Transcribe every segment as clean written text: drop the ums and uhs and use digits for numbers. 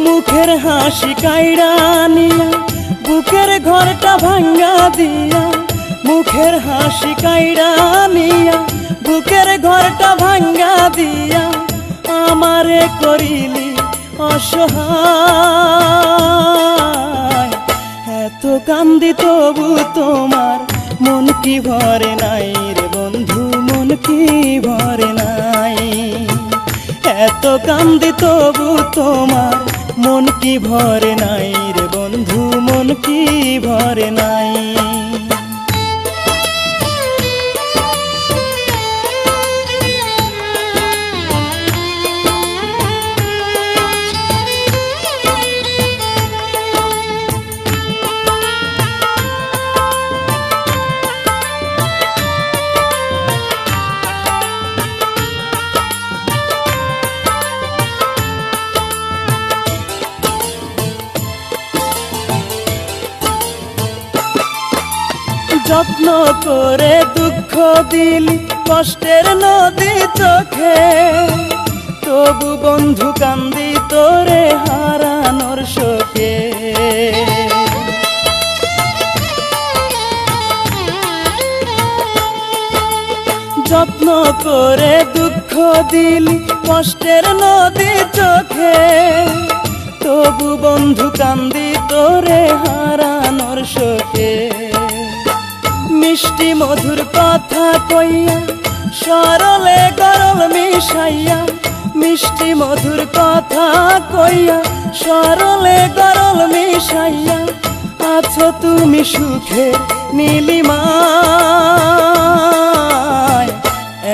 মুখের হাসি কাইড়া নিয়া বুকের ঘরটা ভাঙ্গা দিয়া, মুখের হাসি কাইড়া নিয়া বুকের ঘরটা ভাঙ্গা দিয়া, আমারে করিলি অসহায়। এত কান্দি তবু তোমার মন কি ভরে নাই রে বন্ধু, মন কি ভরে নাই। এত কান্দি তবু তোমার মন কি ভরে নাই রে বন্ধু, মন কি ভরে নাই। যত্ন করে দুঃখ দিলি কষ্টের নদী চোখে, তবু বন্ধু কান্দি তোরে হারানোর শোকে। যত্ন করে দুঃখ দিলি কষ্টের নদী চোখে, তবু বন্ধু কান্দি তোরে হারানোর শোকে। মিষ্টি মধুর কথা কইয়া সরলে গরল মিশাইয়া, মিষ্টি মধুর কথা কইয়া সরলে গরল মিশাইয়া, আছো তুমি সুখে নীলিমায়।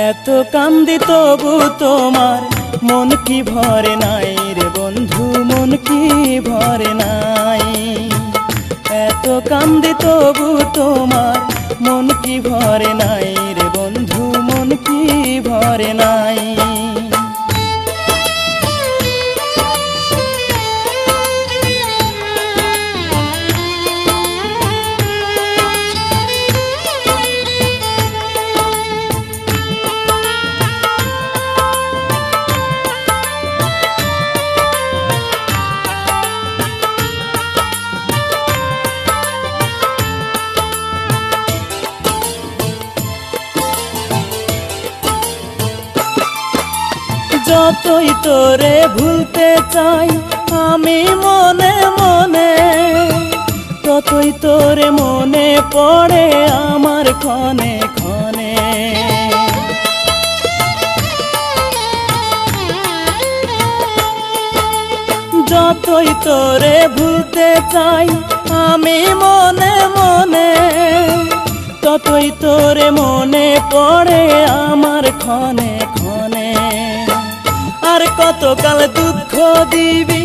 এত কান্দি তবু তোমার মন কি ভরে নাই রে বন্ধু, মন কি ভরে নাই। এত কান্দি তবু তোমার মন কি ভরে নাই রে বন্ধু, মন কি ভরে নাই। যতই তোরে ভুলতে চাই আমি মনে মনে, ততই তোরে মনে পড়ে আমার ক্ষণে ক্ষণে। যতই তোরে ভুলতে চাই আমি মনে মনে, ততই তোরে মনে পড়ে আমার ক্ষণে ক্ষণে। আর কতকাল দুঃখ দিবি,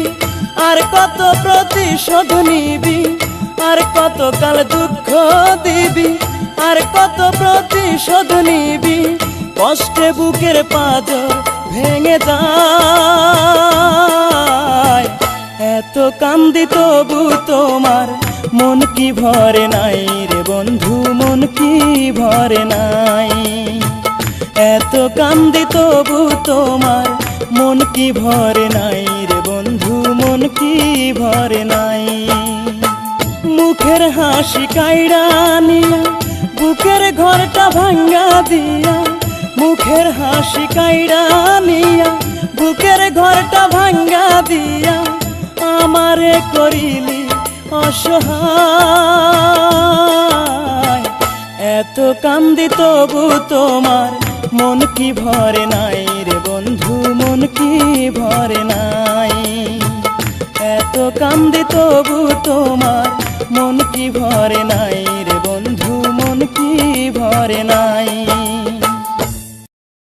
আর কত প্রতিশোধ নিবি, আর কতকাল দুঃখ দিবি, আর কত প্রতিশোধ নিবি। কষ্টে বুকের পাঁজর ভেঙে যায়, এত কান্দি তবু তোমার মন কি ভরে নাই রে বন্ধু, মন কি ভরে নাই। এত কান্দি তবু তোমার মন কি ভরে নাই রে বন্ধু, মন কি ভরে নাই। মুখের হাসি কাইড়া নিয়া বুকের ঘরটা ভাঙ্গা দিয়া, মুখের হাসি কাইড়া নিয়া বুকের ঘরটা ভাঙ্গা দিয়া, আমারে করিলি অসহায়। এত কান্দি তবু তোমার মন কি ভরে নাই রে বন্ধু, মন কি ভরে নাই। এত কান্দি তবু তোমার মন কি ভরে নাই রে বন্ধু, মন কি ভরে নাই।